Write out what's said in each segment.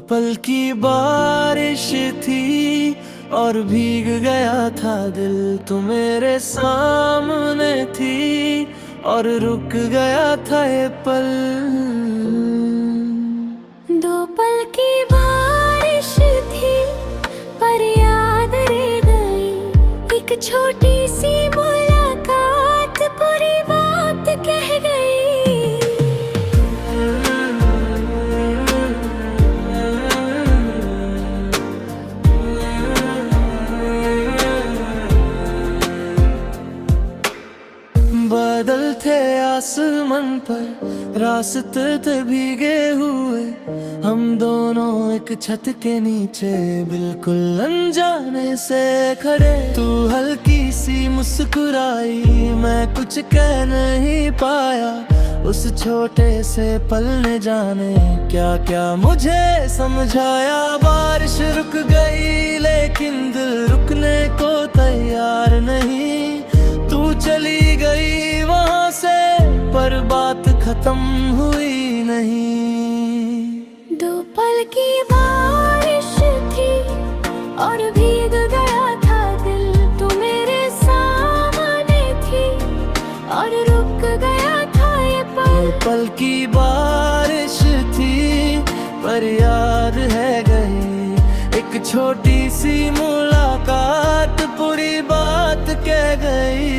पल की बारिश थी और भीग गया था दिल, तू मेरे सामने थी और रुक गया था ये पल। दो पल की बारिश थी पर याद रह गई, एक छोटी सी मुलाकात पूरी बात कह गई। बादल थे आसमान पर, रास्ते थे भीगे हुए, हम दोनों एक छत के नीचे बिल्कुल अनजाने से खड़े। तू हल्की सी मुस्कुराई, मैं कुछ कह नहीं पाया। उस छोटे से पल ने जाने क्या क्या मुझे समझाया। बारिश रुक गई लेकिन दिल रुकने को तैयार नहीं। तू चली गई वहां से पर बात खत्म हुई नहीं। दो पल की बारिश थी और भीग गया था दिल, तू मेरे सामने थी और रुक गया था ये पल। दो पल की बारिश थी पर याद है गई, एक छोटी सी मुलाकात पूरी बात कह गई।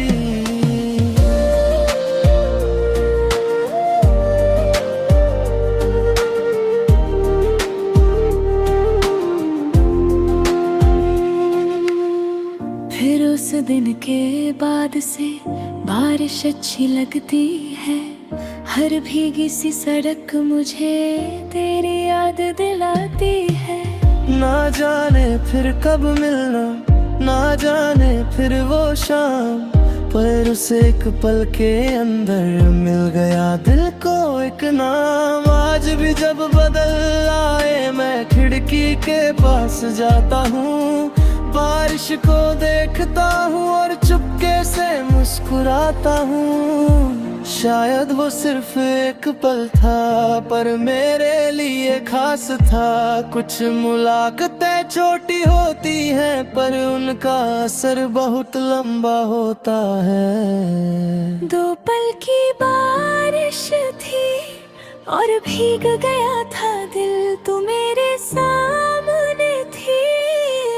फिर उस दिन के बाद से बारिश अच्छी लगती है, हर भीगी सी सड़क मुझे तेरी याद दिलाती है। ना जाने फिर कब मिलना, ना जाने फिर वो शाम, पर उस एक पल के अंदर मिल गया दिल को एक नाम। आज भी जब बदल आए मैं खिड़की के पास जाता हूँ, बारिश को देखता हूँ और चुपके से मुस्कुराता हूँ। शायद वो सिर्फ एक पल था पर मेरे लिए खास था। कुछ मुलाकातें छोटी होती हैं पर उनका असर बहुत लंबा होता है। दो पल की बारिश थी और भीग गया था दिल, तू मेरे सामने थी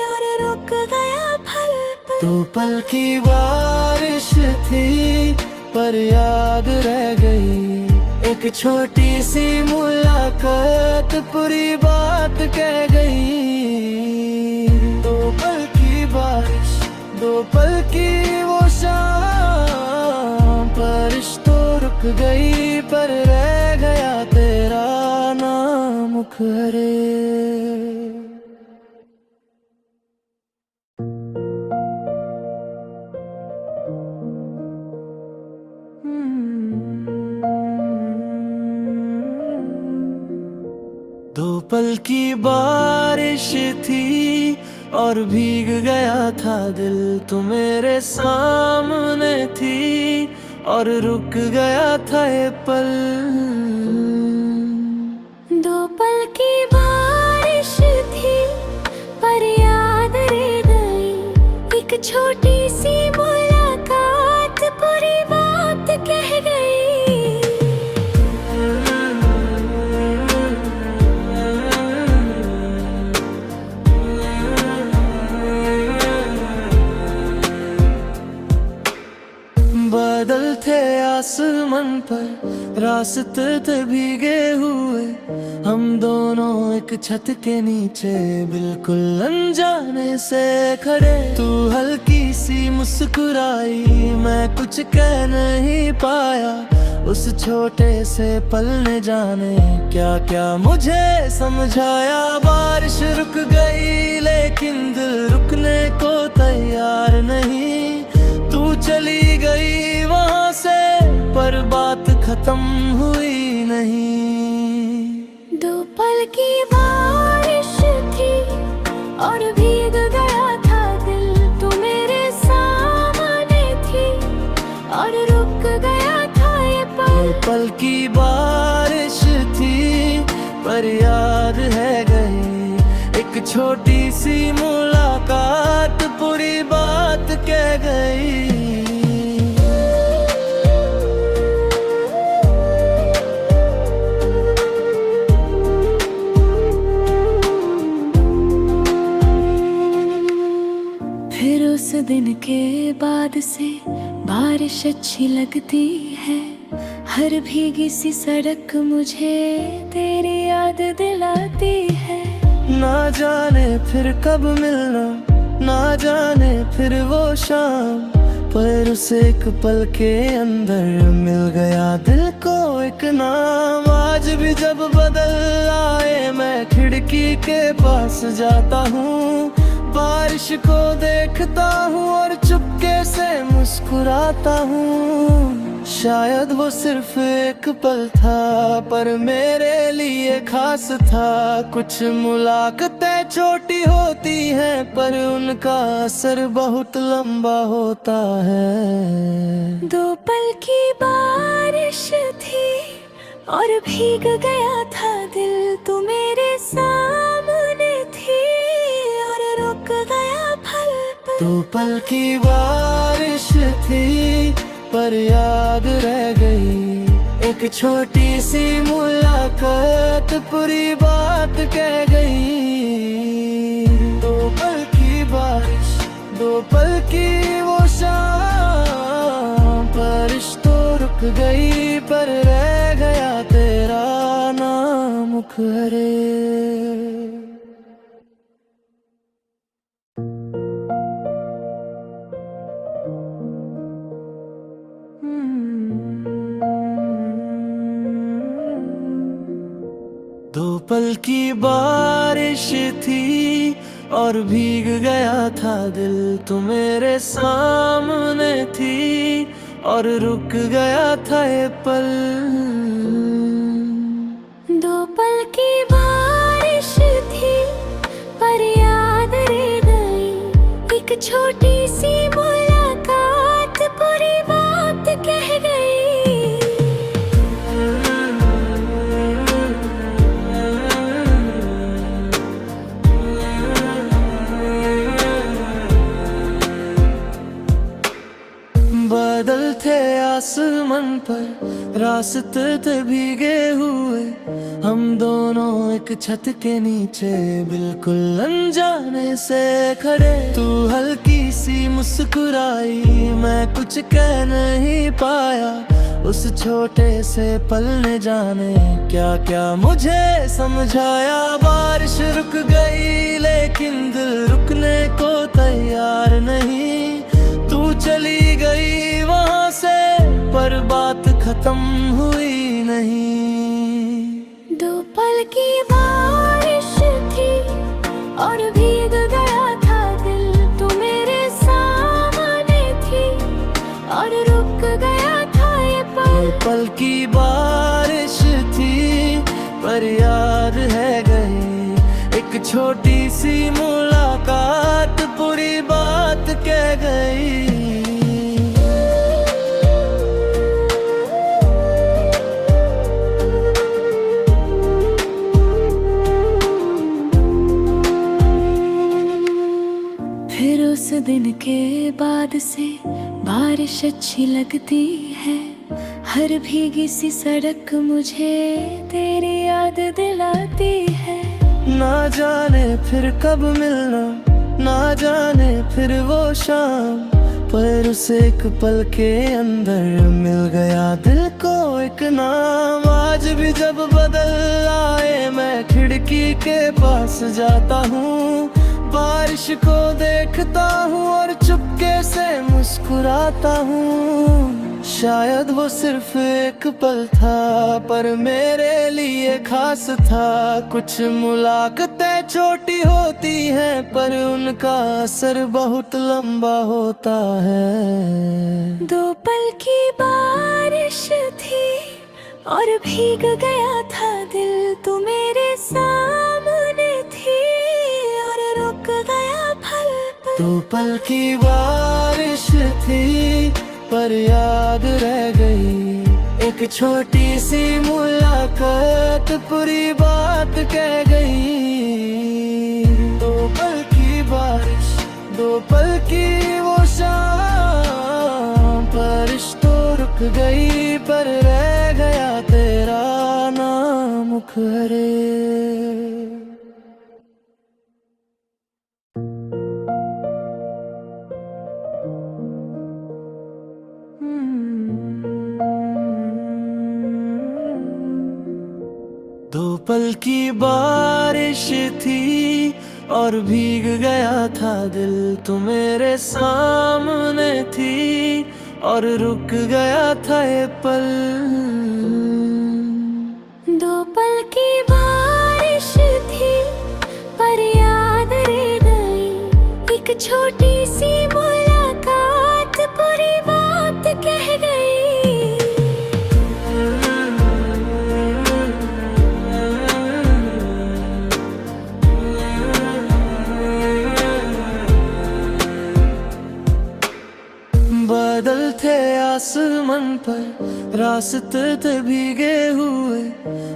और रुक गया पल पल। दो पल की बारिश थी पर याद रह गई, एक छोटी सी मुलाकात पूरी बात कह गई। दो पल की बारिश, दो पल की वो शाम, बारिश तो रुक गई पर रह गया तेरा नाम मुखरे। दो पल की बारिश थी और भीग गया था दिल, तू मेरे सामने थी और रुक गया था ये पल। दो पल की बारिश थी पर याद रह गई, एक छोटी सी मुलाकात पूरी बात कह गई। बादल थे आसमान पर, रास्ते थे भीगे हुए, हम दोनों एक छत के नीचे बिल्कुल अनजाने से खड़े। तू हल्की सी मुस्कुराई, मैं कुछ कह नहीं पाया। उस छोटे से पल ने जाने क्या क्या मुझे समझाया। बारिश रुक गई लेकिन दिल रुकने को तैयार नहीं। तू चली गई वहां से पर बात खत्म हुई नहीं। दो पल की बारिश थी और भीग गया था दिल, तू मेरे सामने थी और रुक गया था ये पल। दो पल की बारिश थी पर याद है गई, छोटी सी मुलाकात पूरी बात कह गई। फिर उस दिन के बाद से बारिश अच्छी लगती है। हर भीगी सी सड़क मुझे तेरी याद दिलाती है। ना जाने फिर कब मिलना, ना जाने फिर वो शाम, पर उस एक पल के अंदर मिल गया दिल को एक नाम। आज भी जब बदल आए मैं खिड़की के पास जाता हूँ, बारिश को देखता हूँ और चुपके से मुस्कुराता हूँ। शायद वो सिर्फ एक पल था पर मेरे लिए खास था। कुछ मुलाकातें छोटी होती हैं पर उनका असर बहुत लंबा होता है। दो पल की बारिश थी और भीग गया था दिल, तू मेरे सामने थी और रुक गया पल पल। दो पल की बारिश थी पर याद रह गई। एक छोटी सी मुलाकात पूरी बात कह गई। दो पल की बारिश, दो पल की वो शाम, बारिश तो रुक गई पर रह गया तेरा नाम मुखरे। दो पल की बारिश थी और भीग गया था दिल, तू मेरे सामने थी और रुक गया था ये पल। दो पल की बारिश थी पर याद रह गई। एक छोटी सी मुलाकात पूरी बात कह गई। बादल थे आसमान पर, रास्ते थे भीगे हुए, हम दोनों एक छत के नीचे बिल्कुल अनजाने से खड़े। तू हल्की सी मुस्कुराई, मैं कुछ कह नहीं पाया। उस छोटे से पल ने जाने क्या क्या मुझे समझाया। बारिश रुक गई लेकिन दिल रुकने को तैयार नहीं। तू चली गई वहां से पर बात खत्म हुई नहीं। दो पल की बारिश थी और भीग गया था दिल, तू मेरे सामने थी और रुक गया था ये पल। पल की बारिश थी पर याद है गई। एक छोटी सी मुलाकात पूरी बात कह गई। फिर उस दिन के बाद से बारिश अच्छी लगती है। हर भीगी सी सड़क मुझे तेरी याद दिलाती है। ना जाने फिर कब मिलना, ना जाने फिर वो शाम, पर उस एक पल के अंदर मिल गया दिल को एक नाम। आज भी जब बदल आए मैं खिड़की के पास जाता हूँ, बारिश को देखता हूँ और चुपके से मुस्कुराता हूँ। शायद वो सिर्फ एक पल था पर मेरे लिए खास था। कुछ मुलाकातें छोटी होती हैं पर उनका असर बहुत लंबा होता है। दो पल की बारिश थी और भीग गया था दिल, तू मेरे सामने थी और रुक गया पल पल। दो पल की बारिश थी पर याद रह गई। एक छोटी सी मुलाकात पूरी बात कह गई। पल की बारिश, दो पल की वो शाम, बारिश तो रुक गई पर रह गया तेरा नाम मुखरे। दो पल की बारिश थी और भीग गया था दिल, तू मेरे सामने थी और रुक गया था ये पल। दो पल की बारिश थी पर याद रह गई, एक छोटी सी मुलाकात पूरी बात कह गई। बादल थे आसमान पर, रास्ते थे भीगे हुए,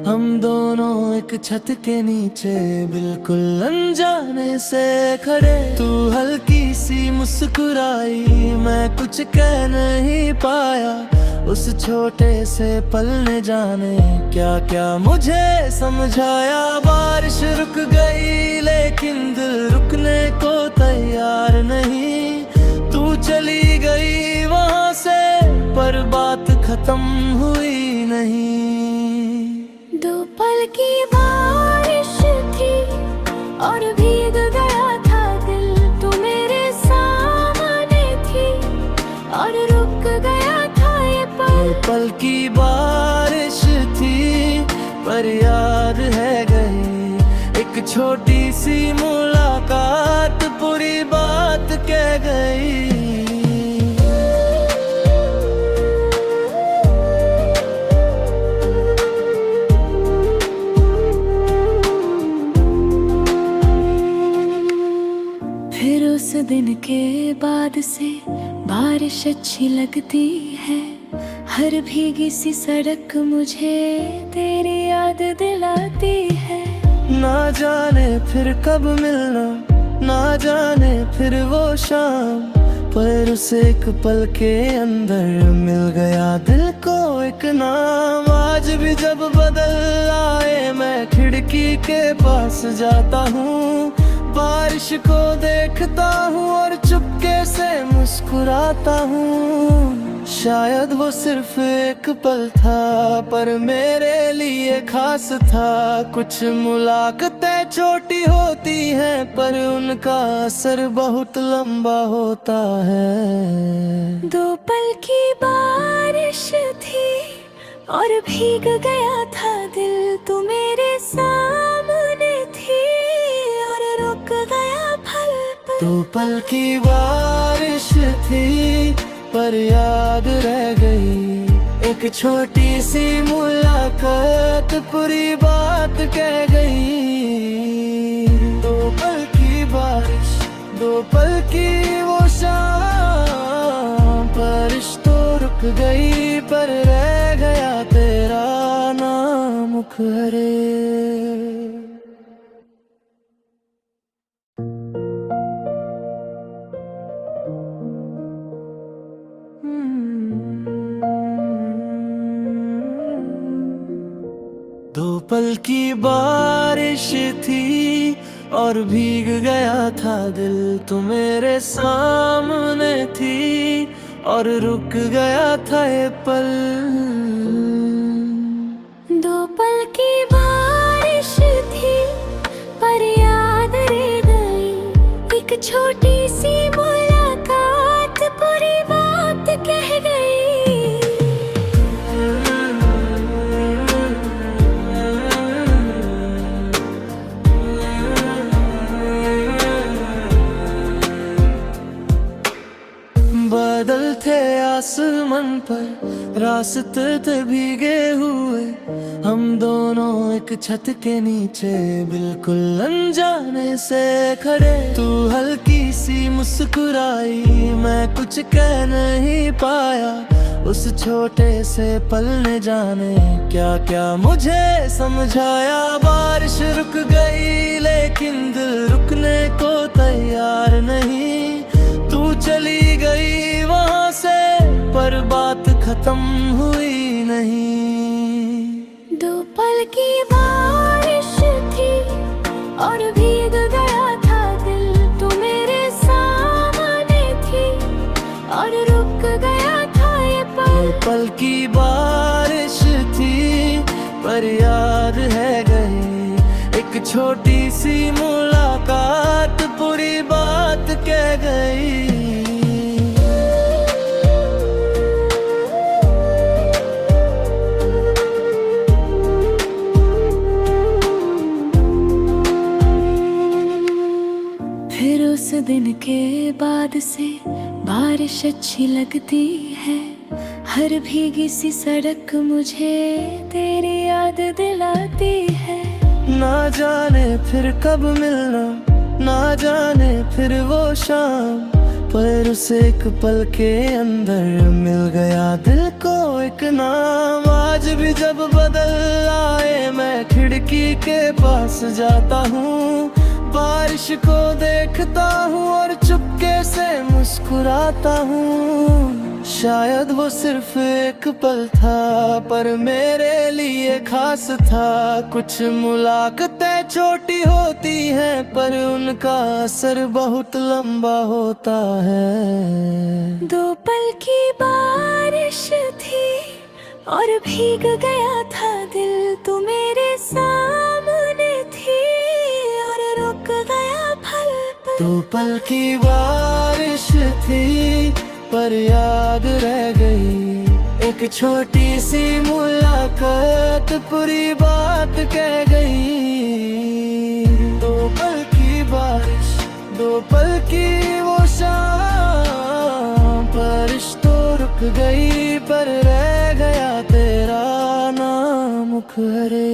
हम दोनों एक छत के नीचे बिल्कुल अनजाने से खड़े। तू हल्की सी मुस्कुराई, मैं कुछ कह नहीं पाया, उस छोटे से पल ने जाने क्या क्या मुझे समझाया। बारिश रुक गई लेकिन दिल रुकने को तैयार नहीं, तू चली गई वहां से पर बात खत्म हुई नहीं। दो पल की बारिश थी और भीग गया था दिल, तू मेरे सामने थी और रुक गया था ये पल। दो पल की बारिश थी पर याद है गई, एक छोटी सी मुलाकात पूरी बात कह गई। फिर उस दिन के बाद से बारिश अच्छी लगती है, हर भीगी सी सड़क मुझे तेरी याद दिलाती है। ना जाने फिर कब मिलना, ना जाने फिर वो शाम, पर उस एक पल के अंदर मिल गया दिल को एक नाम। आज भी जब बदल आए मैं खिड़की के पास जाता हूँ, बारिश को देखता हूँ और चुपके से मुस्कुराता हूँ। शायद वो सिर्फ एक पल था पर मेरे लिए खास था। कुछ मुलाकातें छोटी होती हैं पर उनका असर बहुत लंबा होता है। दो पल की बारिश थी और भीग गया था दिल, तू मेरे सामने थी और रुक गया पल पल। दो पल की बारिश थी पर याद रह गई, एक छोटी सी मुलाकात पूरी बात कह गई। दो पल की बारिश, दो पल की वो शाम, बारिश तो रुक गई पर रह गया तेरा नाम मुखरे। दो पल की बारिश थी और भीग गया था दिल, तू मेरे सामने थी और रुक गया था ये पल। दो पल की बारिश थी पर याद रह गई, एक छोटी सी मुलाकात पूरी बात कह गई। बादल थे आसमान पर, रास्ते थे भीगे हुए, हम दोनों एक छत के नीचे बिल्कुल अनजाने से खड़े। तू हल्की सी मुस्कुराई, मैं कुछ कह नहीं पाया, उस छोटे से पल ने जाने क्या क्या मुझे समझाया। बारिश रुक गई लेकिन दिल रुकने को तैयार नहीं। तू चली गई वहां से पर बात खत्म हुई नहीं। दो पल की बारिश थी और भीग गया था दिल, तू मेरे सामने थी और रुक गया था ये पल। पल की बारिश थी पर याद है गई एक छोटी सी मुलाकात पूरी बात कह गई। फिर उस दिन के बाद से बारिश अच्छी लगती है। हर भीगी सी सड़क मुझे तेरी याद दिलाती है। ना जाने फिर कब मिलना, ना जाने फिर वो शाम, पर उस एक पल के अंदर मिल गया दिल को एक नाम। आज भी जब बदल आए मैं खिड़की के पास जाता हूँ, बारिश को देखता हूँ और चुपके से मुस्कुराता हूँ। शायद वो सिर्फ एक पल था पर मेरे लिए खास था। कुछ मुलाकातें छोटी होती हैं पर उनका असर बहुत लंबा होता है। दो पल की बारिश थी और भीग गया था दिल, तू मेरे सामने थी और रुक गया पल पल। दो पल की बारिश थी पर याद रह गई एक छोटी सी मुलाकात पूरी बात कह गई। दो पल की बारिश, दो पल की वो शाम, बारिश तो रुक गई पर रह गया तेरा नाम मुखरे।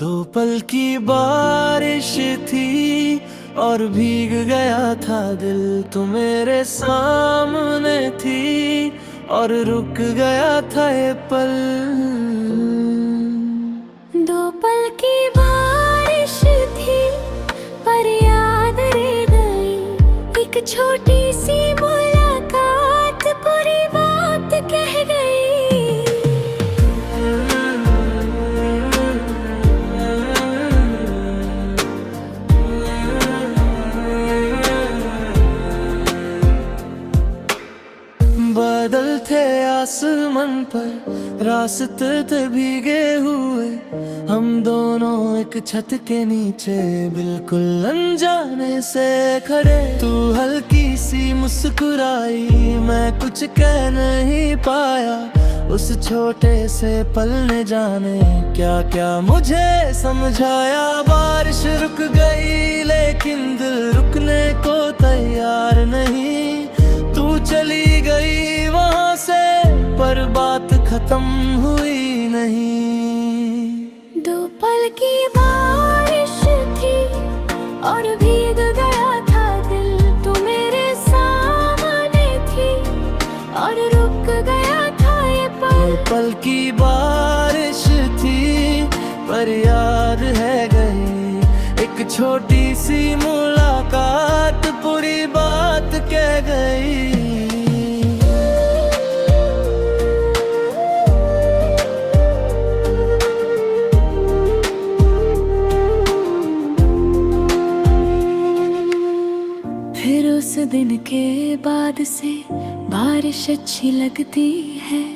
दो पल की बारिश थी और भीग गया था दिल, तू मेरे सामने थी और रुक गया था ये पल। दो पल की बारिश थी पर याद रह गई एक छोटी सी मुलाकात पूरी बात कह गई। बादल थे आसमान पर, रास्ते थे भीगे हुए, हम दोनों एक छत के नीचे बिल्कुल अनजाने से खड़े। तू हल्की सी मुस्कुराई, मैं कुछ कह नहीं पाया। उस छोटे से पल ने जाने क्या क्या मुझे समझाया। बारिश रुक गई लेकिन दिल रुकने को तैयार नहीं। तू चली गई वहां से पर बात खत्म हुई नहीं। दो पल की बारिश थी और भीग गया था दिल, तू मेरे सामने थी और रुक गया था ये पल। पल की बारिश थी पर याद है गई एक छोटी सी मुलाकात पूरी बात कह गई। फिर उस दिन के बाद से बारिश अच्छी लगती है।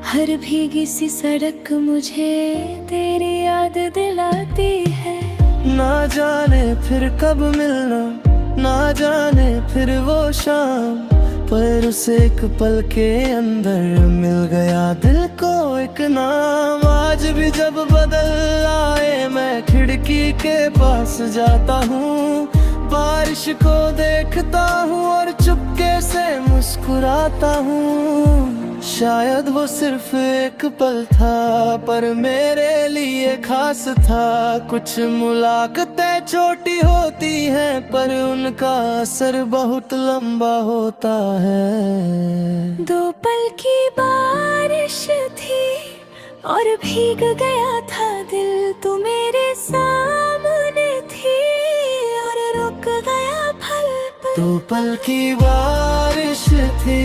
हर भीगी सी सड़क मुझे तेरी याद दिलाती है। ना जाने फिर कब मिलना, ना जाने फिर वो शाम, पर उस एक पल के अंदर मिल गया दिल को एक नाम। आज भी जब बदल आए मैं खिड़की के पास जाता हूँ, बारिश को देखता हूँ और चुपके से मुस्कुराता हूँ। शायद वो सिर्फ एक पल था पर मेरे लिए खास था। कुछ मुलाकातें छोटी होती हैं पर उनका असर बहुत लंबा होता है। दो पल की बारिश थी और भीग गया था दिल, तू मेरे सामने थी और रुक गया पल पल। दो पल की बारिश थी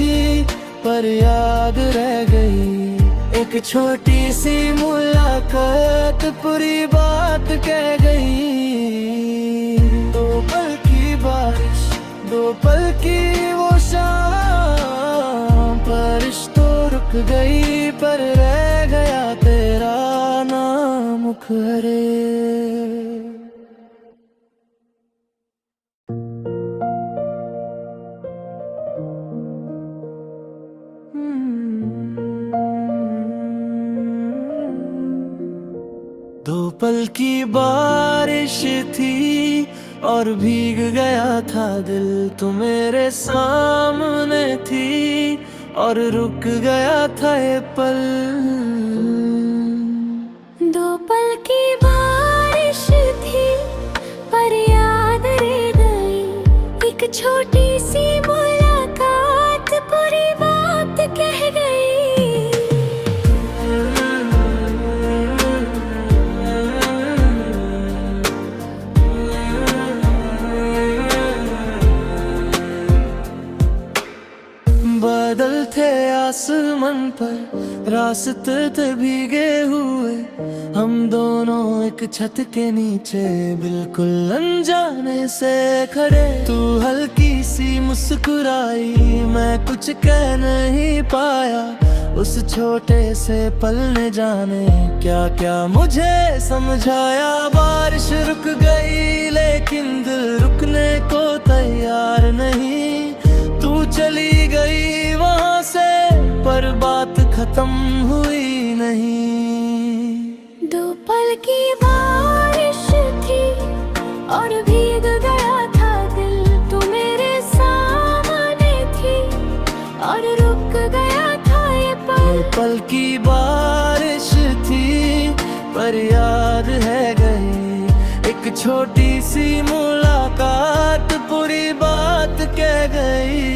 पर याद रह गई, एक छोटी सी मुलाकात पूरी बात कह गई। दो पल की बारिश, दो पल की वो शाम, बारिश तो रुक गई पर रह गया तेरा नाम मुखरे। दो पल की बारिश थी और भीग गया था दिल, तू मेरे सामने थी और रुक गया था ये पल। दो पल की बारिश थी पर याद रह गई, एक छोटी सी मुलाकात पूरी बात कह गई। बादल थे आसमान पर, रास्ते थे भीगे हुए, हम दोनों एक छत के नीचे बिल्कुल अनजाने से खड़े। तू हल्की सी मुस्कुराई, मैं कुछ कह नहीं पाया, उस छोटे से पल ने जाने क्या क्या मुझे समझाया। बारिश रुक गई लेकिन दिल रुकने को तैयार नहीं, तू चली गई वहां से पर बात खत्म हुई नहीं। दो पल की बारिश थी और भीग गया था दिल, तू मेरे सामने थी और रुक गया था ये पल। दो पल की बारिश थी पर याद है गई, एक छोटी सी मुलाकात पूरी बात कह गई।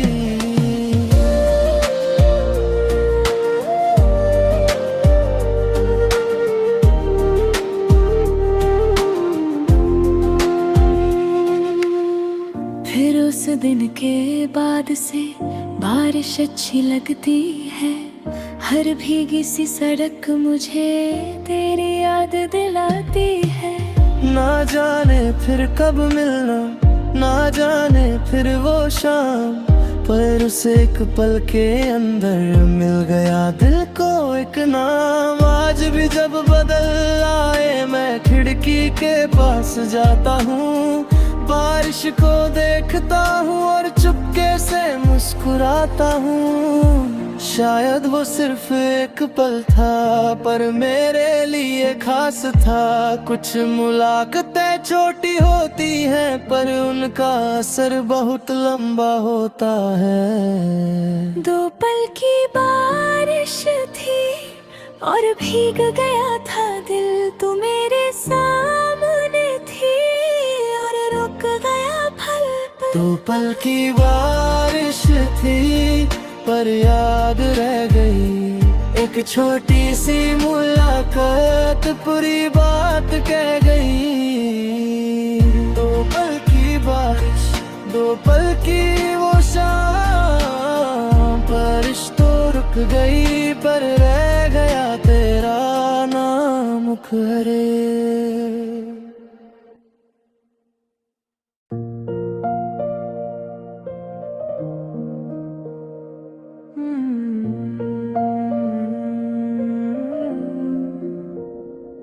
फिर उस दिन के बाद से बारिश अच्छी लगती है, हर भीगी सी सड़क मुझे तेरी याद दिलाती है। ना जाने फिर कब मिलना, ना जाने फिर वो शाम, पर उस एक पल के अंदर मिल गया दिल को एक नाम। आज भी जब बदल आए मैं खिड़की के पास जाता हूँ, बारिश को देखता हूँ और चुपके से मुस्कुराता हूँ। शायद वो सिर्फ एक पल था पर मेरे लिए खास था। कुछ मुलाकातें छोटी होती हैं पर उनका असर बहुत लंबा होता है। दो पल की बारिश थी और भीग गया था दिल, तू मेरे सामने थी और रुक गया पल पल। दो पल की बारिश थी पर याद रह गई, एक छोटी सी मुलाकात पूरी बात कह गई। दो पल की बारिश, दो पल की वो शाम, बारिश तो रुक गई पर रह गया तेरा नाम मुखरे।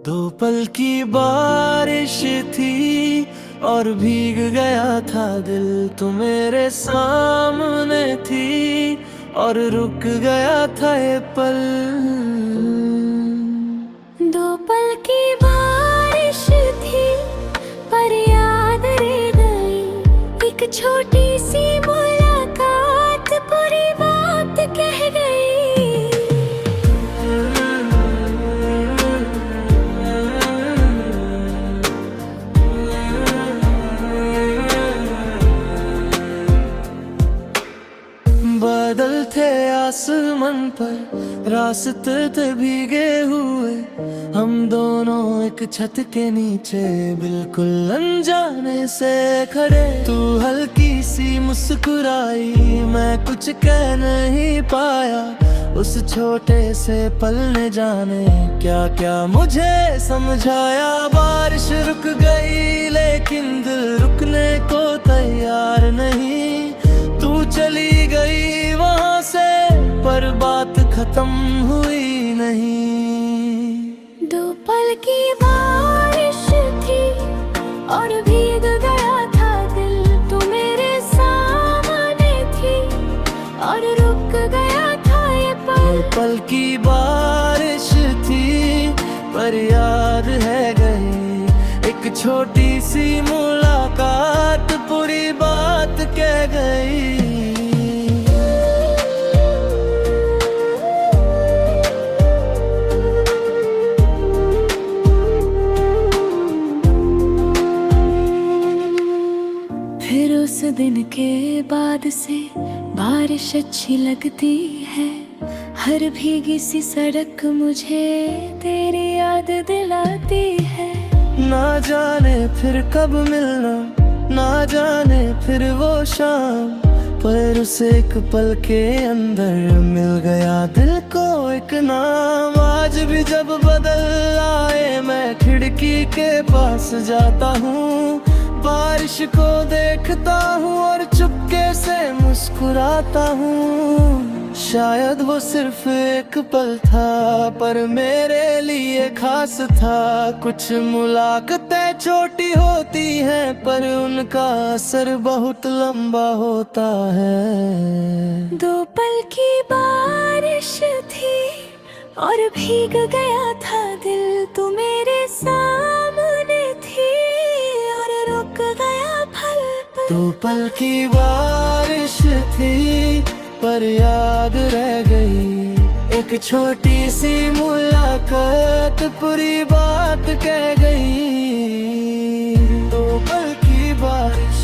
दो पल की बारिश थी और भीग गया था दिल, तू मेरे सामने थी और रुक गया था ये पल। दो पल की बारिश थी पर याद रह गई, एक छोटी सी मुलाकात पूरी बात कह गई। आसमान पर रास्ते थे भीगे हुए, हम दोनों एक छत के नीचे बिल्कुल अनजाने से खड़े। तू हल्की सी मुस्कुराई, मैं कुछ कह नहीं पाया। उस छोटे से पल ने जाने क्या क्या मुझे समझाया। बारिश रुक गई लेकिन दिल रुकने को तैयार नहीं। तू चली गई वहां से पर बात खत्म हुई नहीं। दो पल की बारिश थी और भीग गया था दिल, तू मेरे सामने थी और रुक गया था ये पल। दो पल की बारिश थी पर याद है गई एक छोटी सी मुलाकात पूरी बात कह गई। फिर उस दिन के बाद से बारिश अच्छी लगती है। हर भीगी सी सड़क मुझे तेरी याद दिलाती है। ना जाने फिर कब मिलना, ना जाने फिर वो शाम, पर उस एक पल के अंदर मिल गया दिल को एक नाम। आज भी जब बदल आए मैं खिड़की के पास जाता हूँ, बारिश को देखता हूँ और चुपके से मुस्कुराता हूँ। शायद वो सिर्फ एक पल था पर मेरे लिए खास था। कुछ मुलाकातें छोटी होती हैं पर उनका असर बहुत लंबा होता है। दो पल की बारिश थी और भीग गया था दिल, तू मेरे सामने थी और रुक गया पल पल। दो पल की बारिश थी पर याद रह गई एक छोटी सी मुलाकात पूरी बात कह गई। दो पल की बारिश,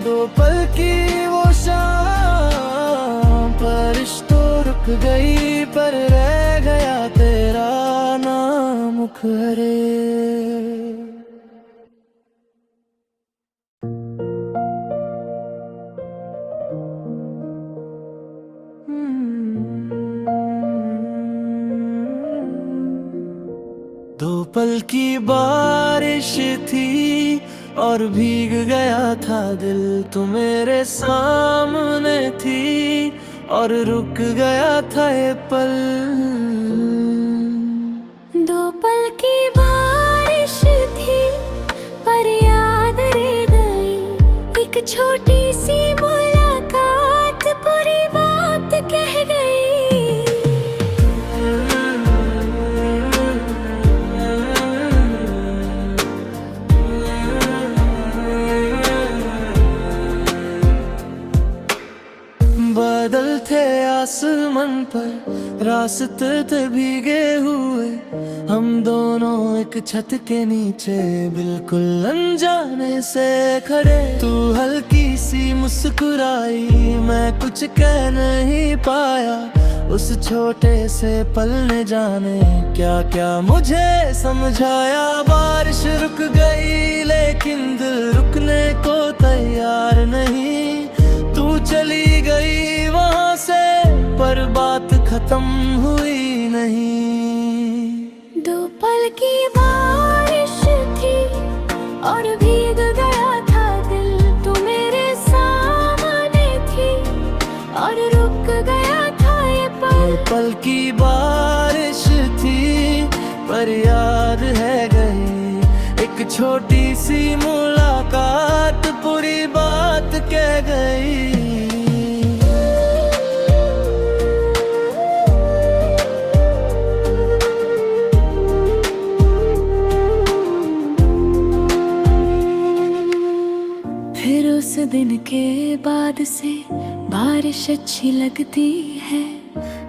दो पल की वो शाम, बारिश तो रुक गई पर रह गया तेरा नाम मुखरे। दो पल की बारिश थी और भीग गया था दिल, तू मेरे सामने थी और रुक गया था ये पल। दो पल की बारिश थी पर याद रह गई एक छोटी सी मुलाकात पूरी बात कह गई। बादल थे आसमान पर रास्ते थे भीगे हुए, हम दोनों एक छत के नीचे बिल्कुल अनजाने से खड़े। तू हल्की सी मुस्कुराई, मैं कुछ कह नहीं पाया। उस छोटे से पल ने जाने क्या क्या मुझे समझाया। बारिश रुक गई लेकिन दिल रुकने को तैयार नहीं। तू चली गई वहां से पर बात खत्म हुई नहीं। दो पल की बारिश थी और भीग गया था दिल, तू मेरे सामने थी और रुक गया था ये पल। दो पल की बारिश थी पर याद है गई एक छोटी सी मुलाकात पूरी बात कह गई। फिर उस दिन के बाद से बारिश अच्छी लगती है।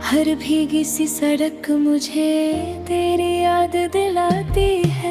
हर भीगी सी सड़क मुझे तेरी याद दिलाती है।